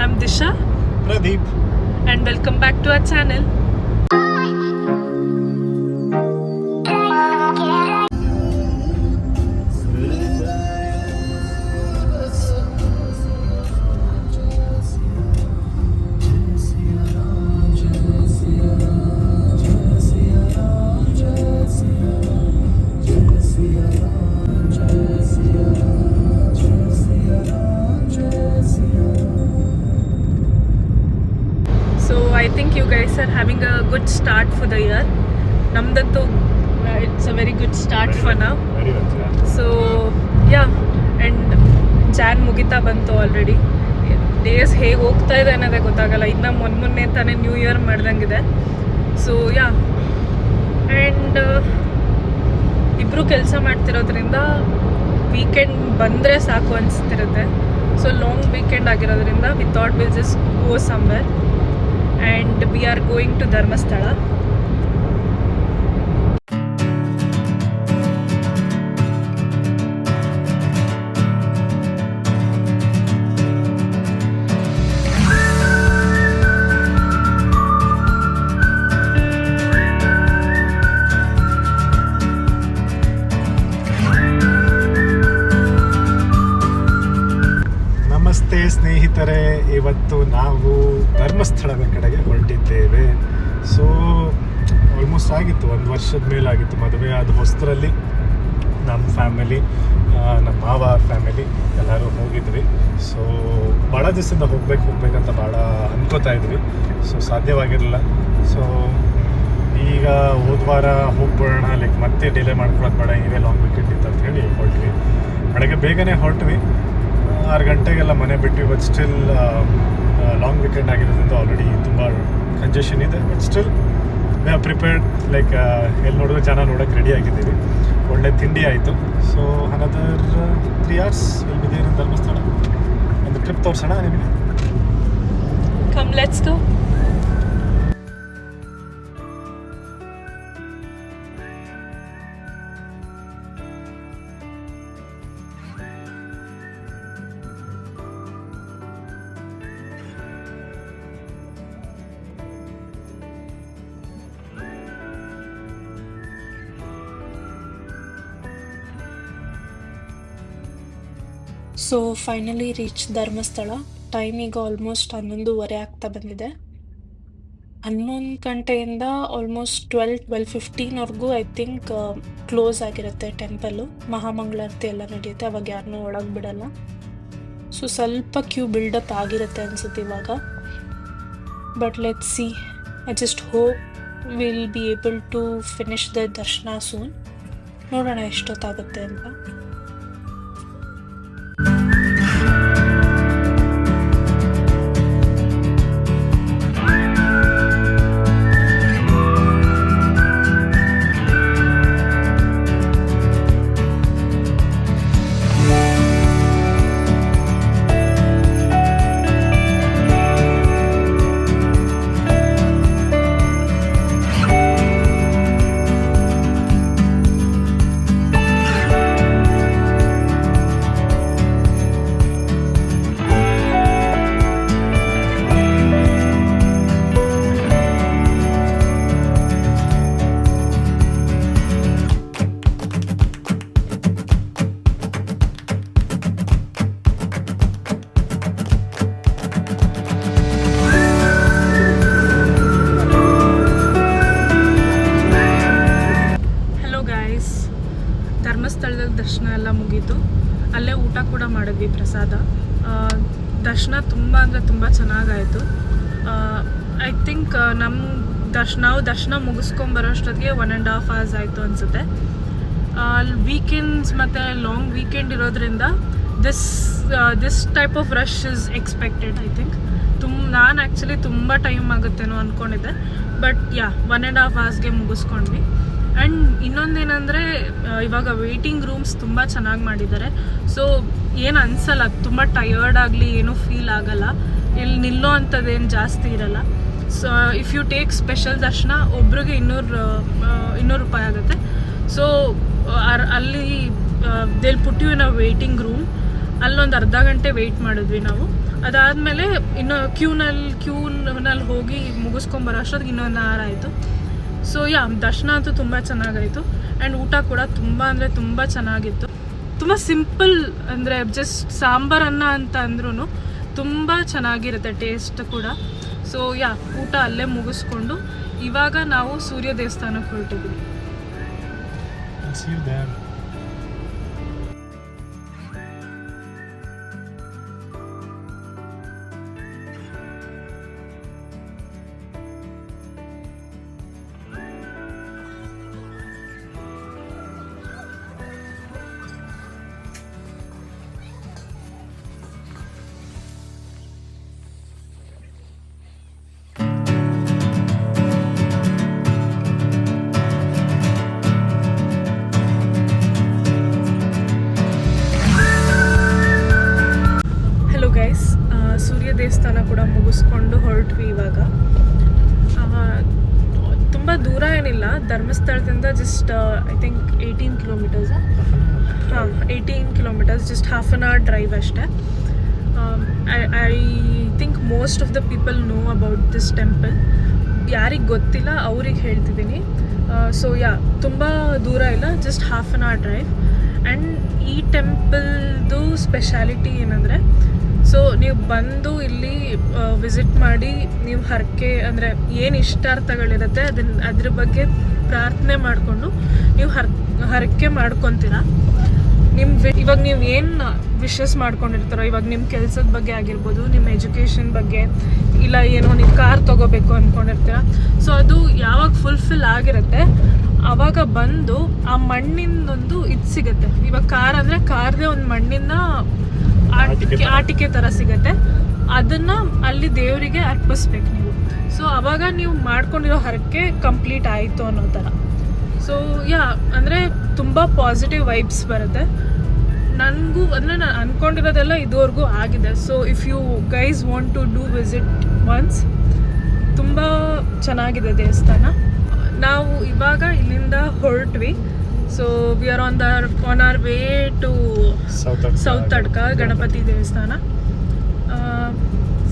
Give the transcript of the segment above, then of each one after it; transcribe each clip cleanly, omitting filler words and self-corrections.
I'm Disha. Pradeep. And welcome back to our channel. So I think you guys are having a good start for the year. Namdantu, it's a very good start for now. Very well, yeah. So yeah, and Jan ಮುಗಿತಾ ಬಂತು already. Days ಹೇಗೆ ಹೋಗ್ತಾ ಇದೆ ಅನ್ನೋದೇ ಗೊತ್ತಾಗಲ್ಲ. ಇನ್ನು ಮೊನ್ನೆ ತಾನೇ ನ್ಯೂ ಇಯರ್ ಮಾಡ್ದಂಗಿದೆ. ಸೊ ಯಾ, ಆ್ಯಂಡ್ ಇಬ್ಬರು ಕೆಲಸ ಮಾಡ್ತಿರೋದ್ರಿಂದ ವೀಕೆಂಡ್ ಬಂದರೆ ಸಾಕು ಅನಿಸ್ತಿರುತ್ತೆ. ಸೊ ಲಾಂಗ್ ವೀಕೆಂಡ್ ಆಗಿರೋದ್ರಿಂದ we thought will just go somewhere and we are going to Dharmasthala. ನಮಸ್ತೆ ಸ್ನೇಹಿತರೆ, ಇವತ್ತು ನಾವು ಧರ್ಮಸ್ಥಳದ ಕಡೆಗೆ ಹೊರಟಿದ್ದೇವೆ. ಸೊ ಆಲ್ಮೋಸ್ಟ್ ಆಗಿತ್ತು, 1 ವರ್ಷದ ಮೇಲಾಗಿತ್ತು ಮದುವೆ ಆದ ಹೊಸದರಲ್ಲಿ. ನಮ್ಮ ಫ್ಯಾಮಿಲಿ, ನಮ್ಮ ಮಾವ ಫ್ಯಾಮಿಲಿ ಎಲ್ಲರೂ ಹೋಗಿದ್ವಿ. ಸೊ ಭಾಳ ದಿವಸದಿಂದ ಹೋಗ್ಬೇಕಂತ ಭಾಳ ಅನ್ಕೋತಾ ಇದ್ವಿ. ಸೊ ಸಾಧ್ಯವಾಗಿರಲಿಲ್ಲ. ಸೊ ಈಗ ಹೋದ ವಾರ ಹೋಗ್ಬಿಡೋಣ, ಲೈಕ್ ಮತ್ತೆ ಡಿಲೇ ಮಾಡ್ಕೊಳೋದು ಬೇಡ, ಇವೇ ಲಾಂಗ್ ವೀಕೆಂಡ್ ಇತ್ತು ಅಂತ ಹೇಳಿ ಹೊರಟ್ವಿ. ಬೆಳಗ್ಗೆ ಬೇಗನೆ ಹೊರಟ್ವಿ, 6 ಗಂಟೆಗೆಲ್ಲ ಮನೆ ಬಿಟ್ಟು. ಬಟ್ ಸ್ಟಿಲ್ ಲಾಂಗ್ ವೀಕೆಂಡ್ ಆಗಿರೋದ್ರಿಂದ ಆಲ್ರೆಡಿ ತುಂಬ ಕಂಜೆಷನ್ ಇದೆ. But still we are prepared, like ಎಲ್ಲಿ ನೋಡಿದ್ರು ಜನ ನೋಡೋಕ್ಕೆ ರೆಡಿ ಆಗಿದ್ದೀವಿ. ಒಳ್ಳೆ ತಿಂಡಿ ಆಯಿತು. So another 3 hours will be there in Dharmasthala. ಒಂದು ಟ್ರಿಪ್ ತೋರಿಸೋಣ ನಿಮಗೆ. Come, let's go. So finally reach Dharmasthala. Time ಈಗ ಆಲ್ಮೋಸ್ಟ್ 11:30 ಆಗ್ತಾ ಬಂದಿದೆ. 11 ಗಂಟೆಯಿಂದ ಆಲ್ಮೋಸ್ಟ್ 12:15ವರೆಗೂ ಐ ಥಿಂಕ್ ಕ್ಲೋಸ್ ಆಗಿರುತ್ತೆ ಟೆಂಪಲ್ಲು. ಮಹಾಮಂಗಳಾರತಿ ಎಲ್ಲ ನಡೆಯುತ್ತೆ, ಅವಾಗ ಯಾರನ್ನೂ ಒಳಗೆ ಬಿಡಲ್ಲ. ಸೊ ಸ್ವಲ್ಪ ಕ್ಯೂ ಬಿಲ್ಡಪ್ ಆಗಿರುತ್ತೆ ಅನಿಸುತ್ತೆ ಇವಾಗ. But let's see, I just hope will be able to finish the darshan soon. ನೋಡೋಣ ಎಷ್ಟೊತ್ತಾಗುತ್ತೆ ಅಂತ. ಧರ್ಮಸ್ಥಳದಲ್ಲಿ ದರ್ಶನ ಎಲ್ಲ ಮುಗೀತು. ಅಲ್ಲೇ ಊಟ ಕೂಡ ಮಾಡಿದ್ವಿ, ಪ್ರಸಾದ. ದರ್ಶನ ತುಂಬ ಅಂದರೆ ತುಂಬ ಚೆನ್ನಾಗಾಯಿತು. ಐ ಥಿಂಕ್ ನಾವು ದರ್ಶನ ಮುಗಿಸ್ಕೊಂಬರೋಷ್ಟೊತ್ತಿಗೆ 1.5 hours ಆಯಿತು ಅನಿಸುತ್ತೆ. ವೀಕೆಂಡ್ಸ್ ಮತ್ತು ಲಾಂಗ್ ವೀಕೆಂಡ್ ಇರೋದ್ರಿಂದ this type of rush is expected. I think ನಾನು ಆ್ಯಕ್ಚುಲಿ ತುಂಬ ಟೈಮ್ ಆಗುತ್ತೇನೋ ಅಂದ್ಕೊಂಡಿದ್ದೆ. But yeah, 1.5 hours ಮುಗಿಸ್ಕೊಂಡ್ವಿ. ಆ್ಯಂಡ್ ಇನ್ನೊಂದೇನೆಂದರೆ ಇವಾಗ ವೇಟಿಂಗ್ ರೂಮ್ಸ್ ತುಂಬ ಚೆನ್ನಾಗಿ ಮಾಡಿದ್ದಾರೆ. ಸೊ ಏನು ಅನಿಸಲ್ಲ, ತುಂಬ ಟಯರ್ಡ್ ಆಗಲಿ ಏನೂ ಫೀಲ್ ಆಗಲ್ಲ. ಇಲ್ಲಿ ನಿಲ್ಲೋ ಅಂಥದ್ದೇನು ಜಾಸ್ತಿ ಇರಲ್ಲ. So if you take special darshan ಒಬ್ರಿಗೆ 200 ರೂಪಾಯಿ ಆಗುತ್ತೆ. ಸೊ ಅಲ್ಲಿ they'll put you in a waiting room. ಅಲ್ಲೊಂದು ಅರ್ಧ ಗಂಟೆ ವೆಯ್ಟ್ ಮಾಡಿದ್ವಿ ನಾವು. ಅದಾದಮೇಲೆ ಇನ್ನು ಕ್ಯೂನಲ್ಲಿ ಹೋಗಿ ಮುಗಿಸ್ಕೊಂಬರೋ ಅಷ್ಟೊತ್ತಿಗೆ ಇನ್ನೊಂದು ಅವರ್ ಆಯಿತು. ಸೊ ದರ್ಶನ ಅಂತೂ ತುಂಬ ಚೆನ್ನಾಗಾಯಿತು. ಆ್ಯಂಡ್ ಊಟ ಕೂಡ ತುಂಬ ಅಂದರೆ ತುಂಬ ಚೆನ್ನಾಗಿತ್ತು. ತುಂಬ ಸಿಂಪಲ್, ಅಂದರೆ ಜಸ್ಟ್ ಸಾಂಬಾರನ್ನ ಅಂತ ಅಂದ್ರೂ ತುಂಬ ಚೆನ್ನಾಗಿರುತ್ತೆ ಟೇಸ್ಟ್ ಕೂಡ. ಸೊ ಊಟ ಅಲ್ಲೇ ಮುಗಿಸ್ಕೊಂಡು ಇವಾಗ ನಾವು ಸೂರ್ಯ ದೇವಸ್ಥಾನಕ್ಕೆ ಹೊರಟಿದ್ವಿ. ಸೂರ್ಯ ದೇವಸ್ಥಾನ ಕೂಡ ಮುಗಿಸ್ಕೊಂಡು ಹೊರಟ್ವಿ ಇವಾಗ. ತುಂಬ ದೂರ ಏನಿಲ್ಲ, ಧರ್ಮಸ್ಥಳದಿಂದ just I think 18 kilometres. 18 kilometres, just half an hour drive ಅಷ್ಟೇ. I think most of the people know about this temple. ಯಾರಿಗೆ ಗೊತ್ತಿಲ್ಲ ಅವ್ರಿಗೆ ಹೇಳ್ತಿದ್ದೀನಿ. ಸೊ ತುಂಬ ದೂರ ಇಲ್ಲ, just half an hour drive. And ಈ ಟೆಂಪಲ್ದು ಸ್ಪೆಷಾಲಿಟಿ ಏನಂದರೆ, ಸೊ ನೀವು ಬಂದು ಇಲ್ಲಿ ವಿಸಿಟ್ ಮಾಡಿ ನೀವು ಹರಕೆ ಅಂದರೆ ಏನು ಇಷ್ಟಾರ್ಥಗಳಿರುತ್ತೆ ಅದ್ರ ಬಗ್ಗೆ ಪ್ರಾರ್ಥನೆ ಮಾಡಿಕೊಂಡು ನೀವು ಹರಕೆ ಮಾಡ್ಕೊತೀರ. ಇವಾಗ ನೀವು ಏನು ವಿಶಸ್ ಮಾಡ್ಕೊಂಡಿರ್ತಾರೋ, ಇವಾಗ ನಿಮ್ಮ ಕೆಲಸದ ಬಗ್ಗೆ ಆಗಿರ್ಬೋದು, ನಿಮ್ಮ ಎಜುಕೇಷನ್ ಬಗ್ಗೆ, ಇಲ್ಲ ಏನೋ ನೀವು ಕಾರ್ ತೊಗೋಬೇಕು ಅಂದ್ಕೊಂಡಿರ್ತೀರ. ಸೊ ಅದು ಯಾವಾಗ ಫುಲ್ಫಿಲ್ ಆಗಿರುತ್ತೆ ಆವಾಗ ಬಂದು ಆ ಮಣ್ಣಿಂದೊಂದು ಇದು ಸಿಗುತ್ತೆ. ಇವಾಗ ಕಾರ್ ಅಂದರೆ ಕಾರ್ದೇ ಒಂದು ಮಣ್ಣಿಂದ ಆಟಿಕೆ ಥರ ಸಿಗುತ್ತೆ. ಅದನ್ನು ಅಲ್ಲಿ ದೇವರಿಗೆ ಅರ್ಪಿಸ್ಬೇಕು ನೀವು. ಸೊ ಅವಾಗ ನೀವು ಮಾಡ್ಕೊಂಡಿರೋ ಹರಕೆ ಕಂಪ್ಲೀಟ್ ಆಯಿತು ಅನ್ನೋ ಥರ. ಸೊ ಅಂದರೆ ತುಂಬ ಪಾಸಿಟಿವ್ ವೈಬ್ಸ್ ಬರುತ್ತೆ. ನನಗೂ ಅಂದರೆ ನಾನು ಅಂದ್ಕೊಂಡಿರೋದೆಲ್ಲ ಇದುವರೆಗೂ ಆಗಿದೆ. So if you guys want to do visit once, ತುಂಬ ಚೆನ್ನಾಗಿದೆ ದೇವಸ್ಥಾನ. ನಾವು ಇವಾಗ ಇಲ್ಲಿಂದ ಹೊರಟ್ವಿ. So we are on our way to Sowthadka Ganapati ದೇವಸ್ಥಾನ.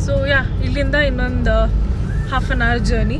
ಸೊ ಇಲ್ಲಿಂದ ಇನ್ನೊಂದು half an hour journey.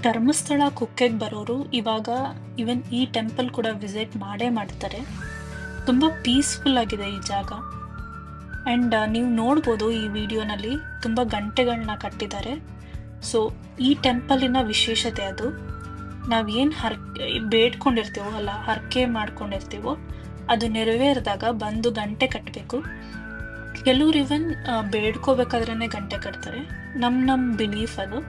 Dharmasthala ಕುಕ್ಕೆಗೆ ಬರೋರು ಇವಾಗ ಈವನ್ ಈ ಟೆಂಪಲ್ ಕೂಡ ವಿಸಿಟ್ ಮಾಡೇ ಮಾಡ್ತಾರೆ. ತುಂಬ ಪೀಸ್ಫುಲ್ ಆಗಿದೆ ಈ ಜಾಗ. ಆ್ಯಂಡ್ ನೀವು ನೋಡ್ಬೋದು ಈ ವಿಡಿಯೋನಲ್ಲಿ ತುಂಬ ಗಂಟೆಗಳನ್ನ ಕಟ್ಟಿದ್ದಾರೆ. ಸೊ ಈ ಟೆಂಪಲಿನ ವಿಶೇಷತೆ ಅದು. ನಾವೇನು ಬೇಡ್ಕೊಂಡಿರ್ತೀವೋ ಅಲ್ಲ, ಹರಕೆ ಮಾಡ್ಕೊಂಡಿರ್ತೀವೋ ಅದು ನೆರವೇರಿದಾಗ ಬಂದು ಗಂಟೆ ಕಟ್ಟಬೇಕು. ಕೆಲವ್ರು ಇವನ್ ಬೇಡ್ಕೋಬೇಕಾದ್ರೇ ಗಂಟೆ ಕಟ್ತಾರೆ. ನಮ್ಮ ಬಿಲೀಫ್ ಅದು.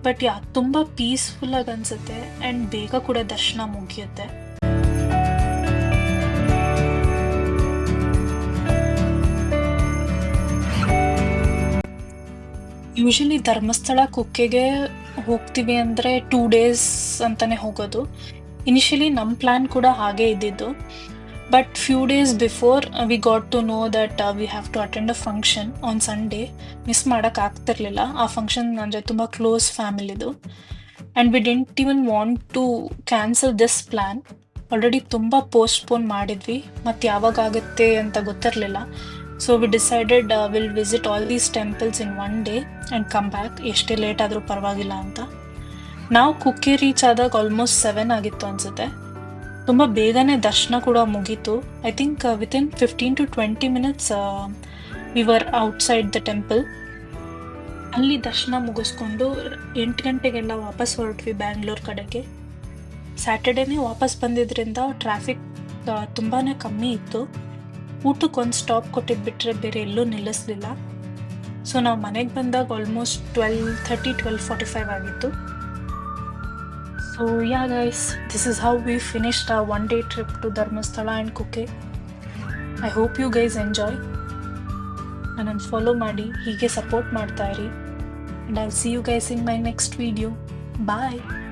ಬಟ್ ತುಂಬ ಪೀಸ್ಫುಲ್ಲಾಗಿ ಅನಿಸುತ್ತೆ. ಆ್ಯಂಡ್ ಬೇಗ ಕೂಡ ದರ್ಶನ ಮುಗಿಯುತ್ತೆ. ಯೂಶಲಿ ಧರ್ಮಸ್ಥಳ ಕುಕ್ಕೆಗೆ ಹೋಗ್ತೀವಿ ಅಂದರೆ 2 days ಅಂತಲೇ ಹೋಗೋದು. ಇನಿಷಿಯಲಿ ನಮ್ಮ ಪ್ಲ್ಯಾನ್ ಕೂಡ ಹಾಗೇ ಇದ್ದಿದ್ದು. But few days before we got to know that we have to attend a function on Sunday. Miss ಮಾಡೋಕ್ಕಾಗ್ತಿರ್ಲಿಲ್ಲ. ಆ ಫಂಕ್ಷನ್ ಅಂದರೆ ತುಂಬ ಕ್ಲೋಸ್ ಫ್ಯಾಮಿಲಿದು. And we didn't even want to cancel this plan. Already ತುಂಬ postpone ಮಾಡಿದ್ವಿ, ಮತ್ತು ಯಾವಾಗ ಆಗುತ್ತೆ ಅಂತ ಗೊತ್ತಿರಲಿಲ್ಲ. So we decided will visit all these temples in 1 day and come back, ಎಷ್ಟೇ ಲೇಟ್ ಆದರೂ ಪರವಾಗಿಲ್ಲ ಅಂತ. ನಾವು ಕುಕ್ಕೆ ರೀಚ್ ಆದಾಗ ಆಲ್ಮೋಸ್ಟ್ 7 ಆಗಿತ್ತು ಅನಿಸುತ್ತೆ. ತುಂಬ ಬೇಗನೆ ದರ್ಶನ ಕೂಡ ಮುಗೀತು. I think within 15 to 20 minutes we were outside the temple. ಅಲ್ಲಿ ದರ್ಶನ ಮುಗಿಸ್ಕೊಂಡು 8 ಗಂಟೆಗೆಲ್ಲ ವಾಪಸ್ ಹೊರಟ್ವಿ ಬ್ಯಾಂಗ್ಳೂರ್ ಕಡೆಗೆ. ಸ್ಯಾಟರ್ಡೇನೇ ವಾಪಸ್ ಬಂದಿದ್ದರಿಂದ ಟ್ರಾಫಿಕ್ ತುಂಬಾ ಕಮ್ಮಿ ಇತ್ತು. ಊಟಕ್ಕೊಂದು ಸ್ಟಾಪ್ ಕೊಟ್ಟಿದ್ದು ಬಿಟ್ಟರೆ ಬೇರೆ ಎಲ್ಲೂ ನಿಲ್ಲಿಸಲಿಲ್ಲ. ಸೊ ನಾವು ಮನೆಗೆ ಬಂದಾಗ ಆಲ್ಮೋಸ್ಟ್ 12:30, 12:45 ಆಗಿತ್ತು. So guys, this is how we finished our 1-day trip to Dharmasthala and Kukke. I hope you guys enjoy. ನನ್ನನ್ನು ಫಾಲೋ ಮಾಡಿ, ಹೀಗೆ ಸಪೋರ್ಟ್ ಮಾಡ್ತಾ ಇರಿ. And I'll see you guys in my next video. Bye.